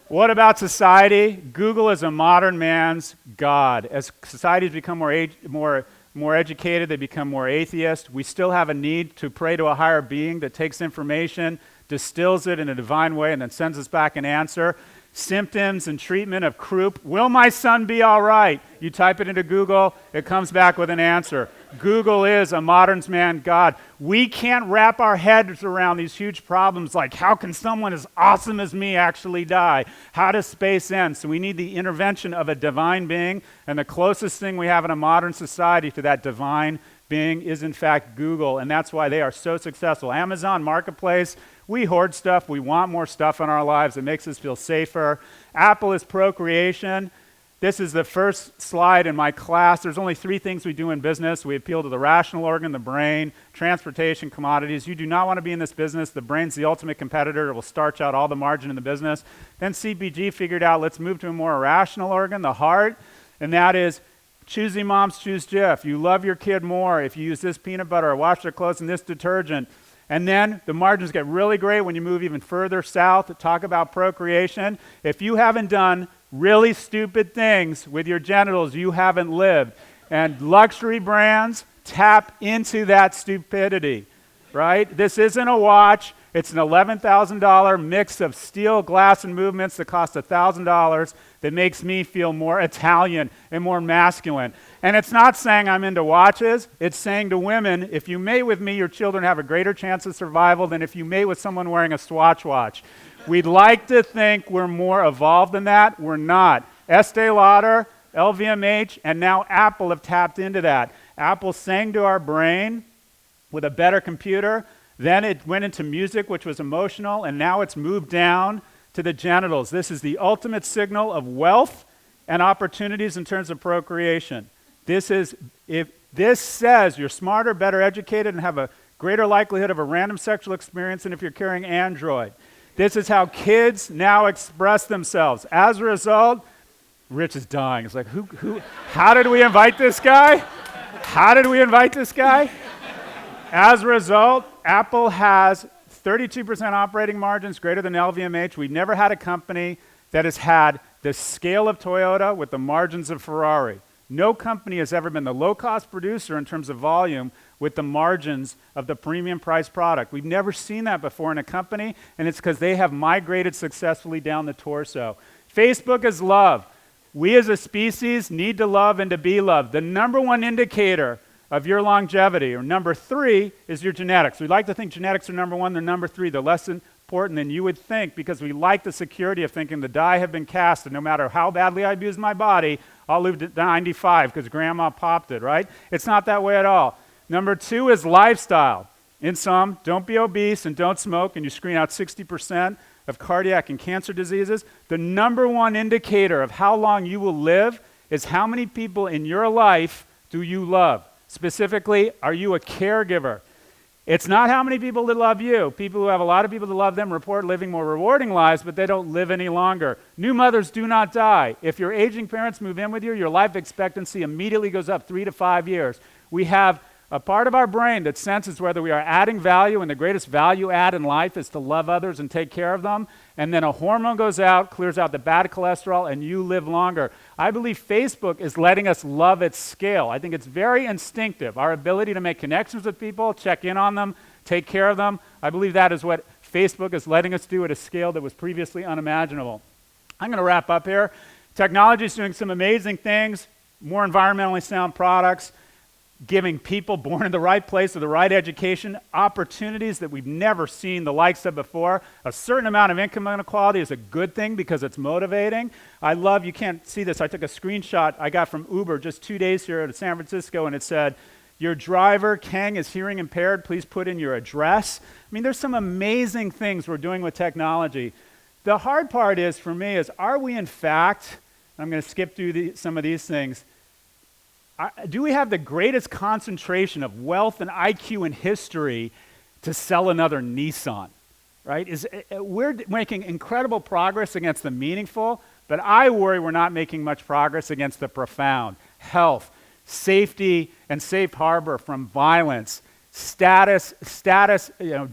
What about society? Google is a modern man's God. As societies become more educated, they become more atheist. We still have a need to pray to a higher being that takes information, distills it in a divine way, and then sends us back an answer. Symptoms and treatment of croup. Will my son be all right? You type it into Google, it comes back with an answer. Google is a modern man's God. We can't wrap our heads around these huge problems like how can someone as awesome as me actually die? How does space end? So we need the intervention of a divine being, and the closest thing we have in a modern society to that divine being is in fact Google, and that's why they are so successful. Amazon Marketplace, we hoard stuff. We want more stuff in our lives. It makes us feel safer. Apple is procreation. This is the first slide in my class. There's only 3 things we do in business. We appeal to the rational organ, the brain, transportation, commodities. You do not want to be in this business. The brain's the ultimate competitor. It will starch out all the margin in the business. Then CPG figured out, let's move to a more rational organ, the heart, and that is choosy moms choose Jif. You love your kid more if you use this peanut butter or wash their clothes in this detergent. And then the margins get really great when you move even further south to talk about procreation. If you haven't done really stupid things with your genitals, you haven't lived. And luxury brands tap into that stupidity, right? This isn't a watch. It's an $11,000 mix of steel, glass, and movements that cost $1,000 that makes me feel more Italian and more masculine. And it's not saying I'm into watches. It's saying to women, if you mate with me, your children have a greater chance of survival than if you mate with someone wearing a Swatch watch. We'd like to think we're more evolved than that. We're not. Estee Lauder, LVMH, and now Apple have tapped into that. Apple sang to our brain with a better computer. Then it went into music, which was emotional, and now it's moved down to the genitals. This is the ultimate signal of wealth and opportunities in terms of procreation. This says you're smarter, better educated, and have a greater likelihood of a random sexual experience than if you're carrying Android. This is how kids now express themselves. As a result, Rich is dying. It's like, how did we invite this guy? How did we invite this guy? As a result, Apple has 32% operating margins, greater than LVMH. We've never had a company that has had the scale of Toyota with the margins of Ferrari. No company has ever been the low-cost producer in terms of volume with the margins of the premium price product. We've never seen that before in a company, and it's because they have migrated successfully down the torso. Facebook is love. We as a species need to love and to be loved. The number 1 indicator of your longevity, or number 3, is your genetics. We like to think genetics are number 1, they're number 3. They're less important than you would think because we like the security of thinking the die have been cast, and no matter how badly I abuse my body, I'll live to 95 because grandma popped it, right? It's not that way at all. Number 2 is lifestyle. In sum, don't be obese and don't smoke, and you screen out 60% of cardiac and cancer diseases. The number 1 indicator of how long you will live is how many people in your life do you love. Specifically, are you a caregiver? It's not how many people that love you. People who have a lot of people that love them report living more rewarding lives, but they don't live any longer. New mothers do not die. If your aging parents move in with you, your life expectancy immediately goes up 3 to 5 years. We have a part of our brain that senses whether we are adding value, and the greatest value add in life is to love others and take care of them. And then a hormone goes out, clears out the bad cholesterol, and you live longer. I believe Facebook is letting us love at scale. I think it's very instinctive. Our ability to make connections with people, check in on them, take care of them. I believe that is what Facebook is letting us do at a scale that was previously unimaginable. I'm going to wrap up here. Technology is doing some amazing things, more environmentally sound products, giving people born in the right place with the right education opportunities that we've never seen the likes of before. A certain amount of income inequality is a good thing because it's motivating. You can't see this, I took a screenshot I got from Uber just 2 days here at San Francisco, and it said, your driver, Kang, is hearing impaired, please put in your address. I mean, there's some amazing things we're doing with technology. The hard part is, for me, are we in fact, I'm going to skip through some of these things, do we have the greatest concentration of wealth and IQ in history to sell another Nissan, right? We're making incredible progress against the meaningful, but I worry we're not making much progress against the profound. Health, safety, and safe harbor from violence, status,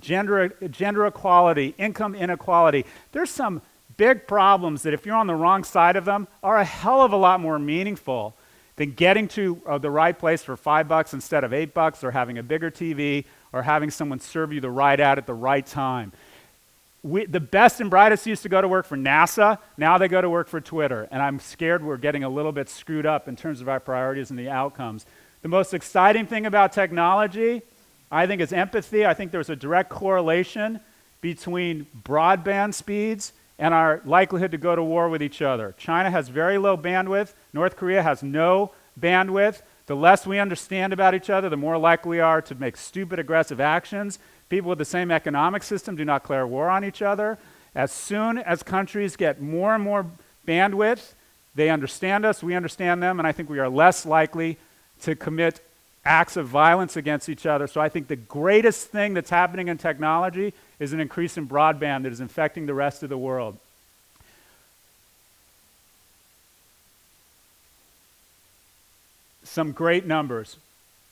gender equality, income inequality. There's some big problems that if you're on the wrong side of them are a hell of a lot more meaningful than getting to the right place for $5 instead of $8, or having a bigger TV, or having someone serve you the right ad at the right time. The best and brightest used to go to work for NASA. Now they go to work for Twitter. And I'm scared we're getting a little bit screwed up in terms of our priorities and the outcomes. The most exciting thing about technology, I think, is empathy. I think there's a direct correlation between broadband speeds and our likelihood to go to war with each other. China has very low bandwidth. North Korea has no bandwidth. The less we understand about each other, the more likely we are to make stupid, aggressive actions. People with the same economic system do not declare war on each other. As soon as countries get more and more bandwidth, They understand us, we understand them, and I think we are less likely to commit acts of violence against each other. So I think the greatest thing that's happening in technology is an increase in broadband that is infecting the rest of the world. Some great numbers.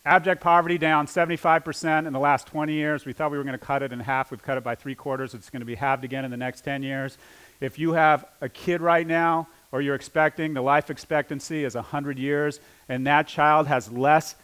Abject poverty down 75% in the last 20 years. We thought we were going to cut it in half. We've cut it by 3/4. It's going to be halved again in the next 10 years. If you have a kid right now, or you're expecting, the life expectancy is 100 years, and that child has less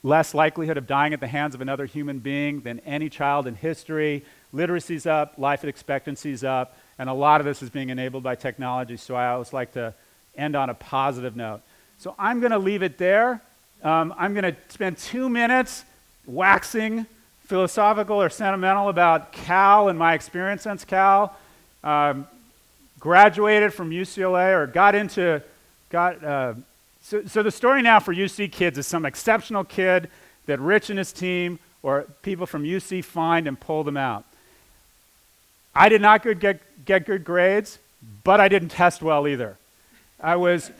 likelihood of dying at the hands of another human being than any child in history. Literacy's up, life expectancy's up, and a lot of this is being enabled by technology, so I always like to end on a positive note. So I'm going to leave it there. I'm going to spend 2 minutes waxing philosophical or sentimental about Cal and my experience since Cal. Graduated from UCLA, or so the story now for UC kids is some exceptional kid that Rich and his team or people from UC find and pull them out. I did not get good grades, but I didn't test well either. I was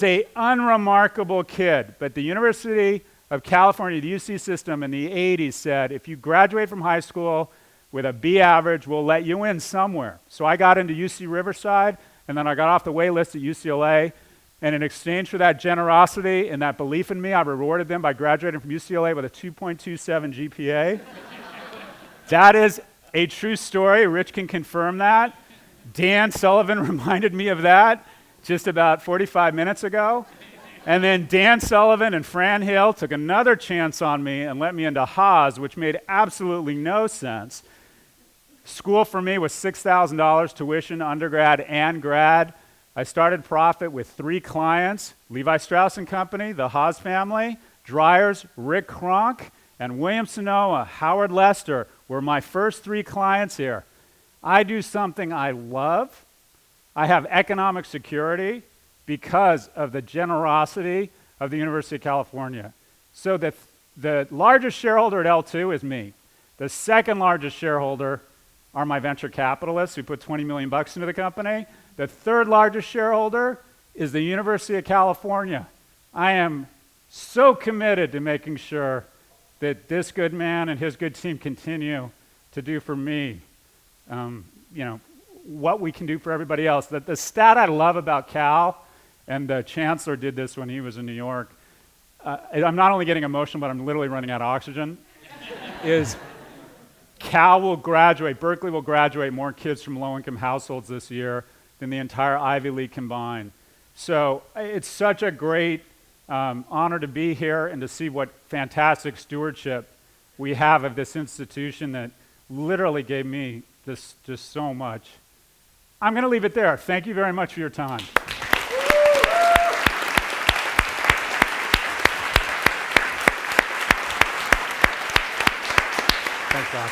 a unremarkable kid, but the University of California, the UC system in the 80s said, if you graduate from high school with a B average, we'll let you in somewhere. So I got into UC Riverside, and then I got off the wait list at UCLA, and in exchange for that generosity and that belief in me, I rewarded them by graduating from UCLA with a 2.27 GPA. That is a true story. Rich can confirm that. Dan Sullivan reminded me of that just about 45 minutes ago. And then Dan Sullivan and Fran Hill took another chance on me and let me into Haas, which made absolutely no sense. School for me was $6,000 tuition, undergrad and grad. I started Profit with 3 clients, Levi Strauss & Company, the Haas family, Dryers, Rick Kronk, and William Sonoa, Howard Lester were my first 3 clients here. I do something I love. I have economic security because of the generosity of the University of California. So the largest shareholder at L2 is me. The second largest shareholder are my venture capitalists who put $20 million into the company. The third largest shareholder is the University of California. I am so committed to making sure that this good man and his good team continue to do for me, what we can do for everybody else. The stat I love about Cal, and the chancellor did this when he was in New York, I'm not only getting emotional, but I'm literally running out of oxygen, is Cal will graduate, Berkeley will graduate more kids from low-income households this year than the entire Ivy League combined. So it's such a great honor to be here and to see what fantastic stewardship we have of this institution that literally gave me this just so much. I'm going to leave it there. Thank you very much for your time. Thanks, Doc.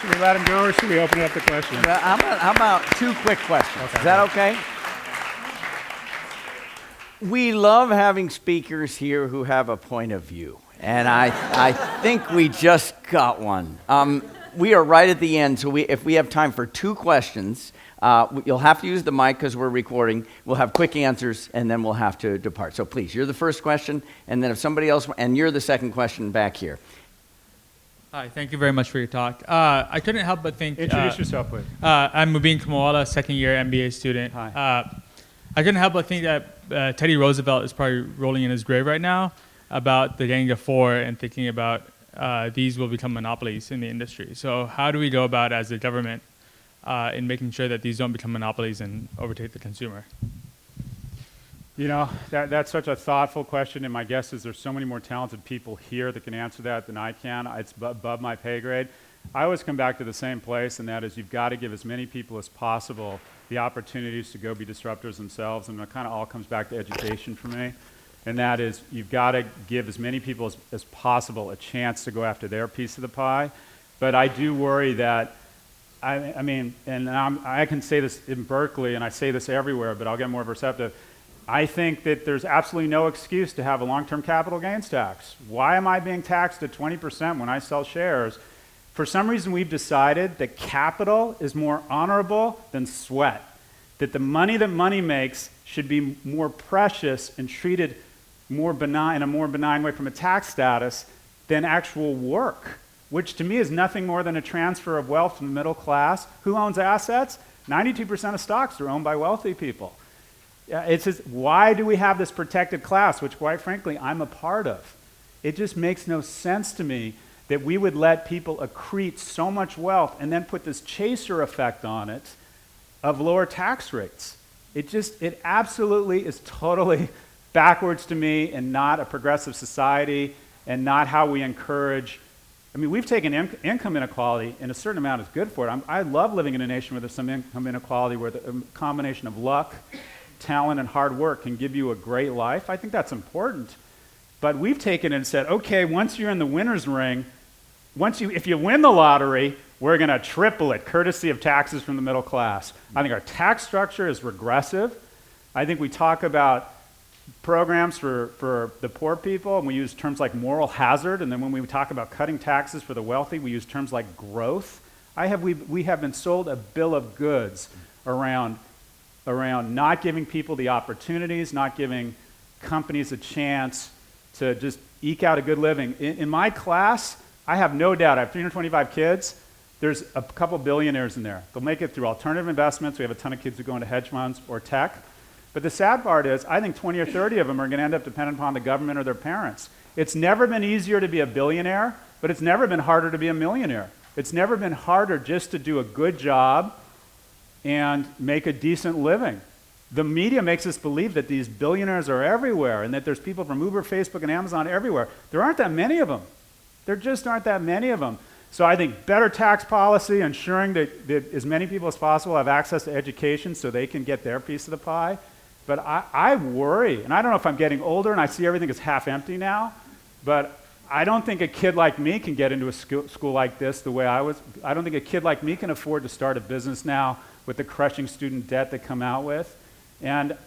Should we let him go, or should we open it up to questions? How about 2 quick questions? Okay. Is that okay? We love having speakers here who have a point of view, and I think we just got one. We are right at the end, so if we have time for 2 questions, you'll have to use the mic because we're recording. We'll have quick answers, and then we'll have to depart. So please, you're the first question, and then if somebody else, and you're the second question back here. Hi, thank you very much for your talk. I couldn't help but think... Introduce yourself, please. I'm Mubin Kamawala, second-year MBA student. Hi. I couldn't help but think that Teddy Roosevelt is probably rolling in his grave right now about the Gang of Four and thinking about these will become monopolies in the industry. So how do we go about, as a government, in making sure that these don't become monopolies and overtake the consumer? You know, that's such a thoughtful question, and my guess is there's so many more talented people here that can answer that than I can. It's above my pay grade. I always come back to the same place, and that is you've got to give as many people as possible the opportunities to go be disruptors themselves, and it kind of all comes back to education for me. And that is, you've got to give as many people as possible a chance to go after their piece of the pie. But I do worry that, I mean, and I can say this in Berkeley, and I say this everywhere, but I'll get more receptive. I think that there's absolutely no excuse to have a long-term capital gains tax. Why am I being taxed at 20% when I sell shares For some reason, we've decided that capital is more honorable than sweat, that the money that money makes should be more precious and treated more benign, in a more benign way from a tax status than actual work, which to me is nothing more than a transfer of wealth from the middle class. Who owns assets? 92% of stocks are owned by wealthy people. It's just, why do we have this protected class, which quite frankly, I'm a part of? It just makes no sense to me that we would let people accrete so much wealth and then put this chaser effect on it of lower tax rates. It absolutely is totally backwards to me and not a progressive society and not how we encourage. I mean, we've taken income inequality, and a certain amount is good for it. I love living in a nation where there's some income inequality, where the combination of luck, talent, and hard work can give you a great life. I think that's important. But we've taken it and said, okay, once you're in the winner's ring, if you win the lottery, we're going to triple it, courtesy of taxes from the middle class. I think our tax structure is regressive. I think we talk about programs for the poor people, and we use terms like moral hazard, and then when we talk about cutting taxes for the wealthy, we use terms like growth. We have been sold a bill of goods around not giving people the opportunities, not giving companies a chance to just eke out a good living. In my class, I have no doubt, I have 325 kids, there's a couple billionaires in there. They'll make it through alternative investments. We have a ton of kids who go into hedge funds or tech. But the sad part is, I think 20 or 30 of them are going to end up dependent upon the government or their parents. It's never been easier to be a billionaire, but it's never been harder to be a millionaire. It's never been harder just to do a good job and make a decent living. The media makes us believe that these billionaires are everywhere and that there's people from Uber, Facebook, and Amazon everywhere. There aren't that many of them. There just aren't that many of them. So I think better tax policy, ensuring that as many people as possible have access to education so they can get their piece of the pie. But I worry, and I don't know if I'm getting older and I see everything as half empty now, but I don't think a kid like me can get into a school like this the way I was. I don't think a kid like me can afford to start a business now with the crushing student debt they come out with. And,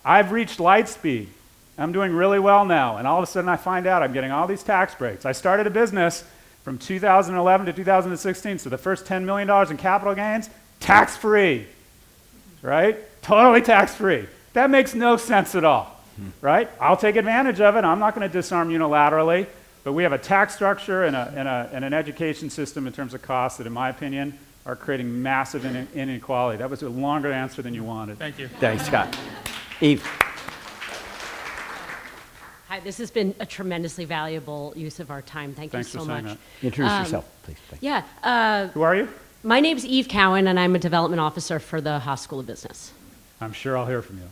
I've reached light speed. I'm doing really well now, and all of a sudden I find out I'm getting all these tax breaks. I started a business from 2011 to 2016, so the first $10 million in capital gains, tax-free, right? Totally tax-free. That makes no sense at all, right? I'll take advantage of it. I'm not going to disarm unilaterally, but we have a tax structure and an education system in terms of costs that, in my opinion, are creating massive inequality. That was a longer answer than you wanted. Thank you. Thanks, Scott. Eve. Hi, this has been a tremendously valuable use of our time. Thank you so much. Introduce yourself, please. Thank you. Yeah. Who are you? My name's Eve Cowan, and I'm a development officer for the Haas School of Business. I'm sure I'll hear from you.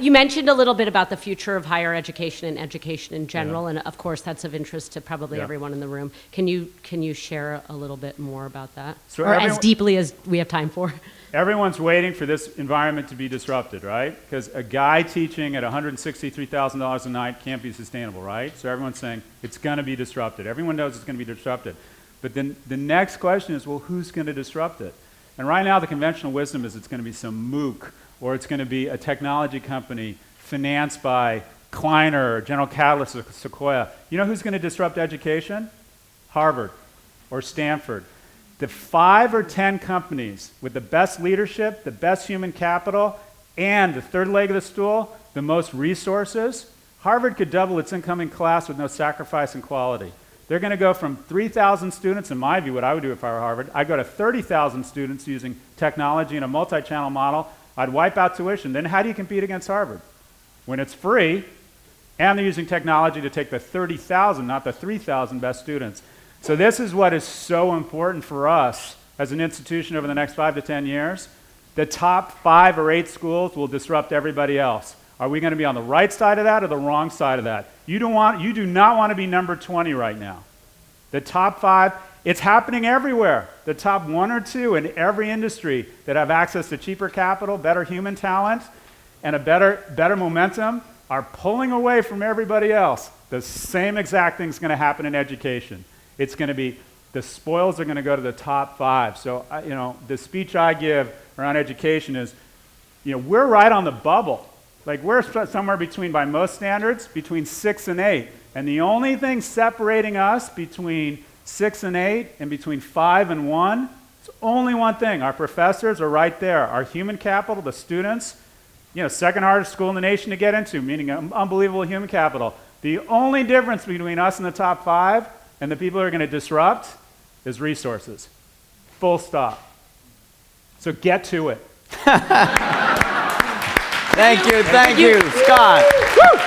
You mentioned a little bit about the future of higher education and education in general, and of course that's of interest to probably everyone in the room. Can you share a little bit more about that? So or as deeply as we have time for? Everyone's waiting for this environment to be disrupted, right? Because a guy teaching at $163,000 a night can't be sustainable, right? So everyone's saying it's going to be disrupted. Everyone knows it's going to be disrupted. But then the next question is, well, who's going to disrupt it? And right now the conventional wisdom is it's going to be some MOOC, or it's going to be a technology company financed by Kleiner, or General Catalyst, or Sequoia. You know who's going to disrupt education? Harvard or Stanford. The 5 or 10 companies with the best leadership, the best human capital, and the third leg of the stool, the most resources, Harvard could double its incoming class with no sacrifice in quality. They're going to go from 3,000 students, in my view, what I would do if I were Harvard, I'd go to 30,000 students using technology and a multi-channel model. I'd wipe out tuition. Then how do you compete against Harvard? When it's free, and they're using technology to take the 30,000, not the 3,000 best students. So this is what is so important for us as an institution over the next 5 to 10 years. The top 5 or 8 schools will disrupt everybody else. Are we going to be on the right side of that or the wrong side of that? You do not want to be number 20 right now. The top 5, it's happening everywhere. The top 1 or 2 in every industry that have access to cheaper capital, better human talent, and a better momentum are pulling away from everybody else. The same exact thing is going to happen in education. It's going to be, the spoils are going to go to the top 5. So, the speech I give around education is, we're right on the bubble. Like we're somewhere between, by most standards, between 6 and 8. And the only thing separating us between 6 and 8 and between 5 and 1, it's only one thing. Our professors are right there. Our human capital, the students, second hardest school in the nation to get into, meaning unbelievable human capital. The only difference between us and the top 5 and the people who are going to disrupt is resources. Full stop. So get to it. Thank you, Scott. Woo!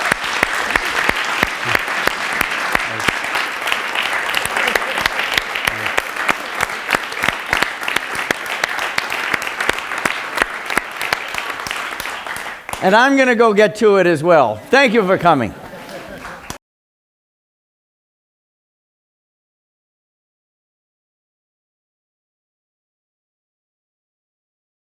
And I'm going to go get to it as well. Thank you for coming.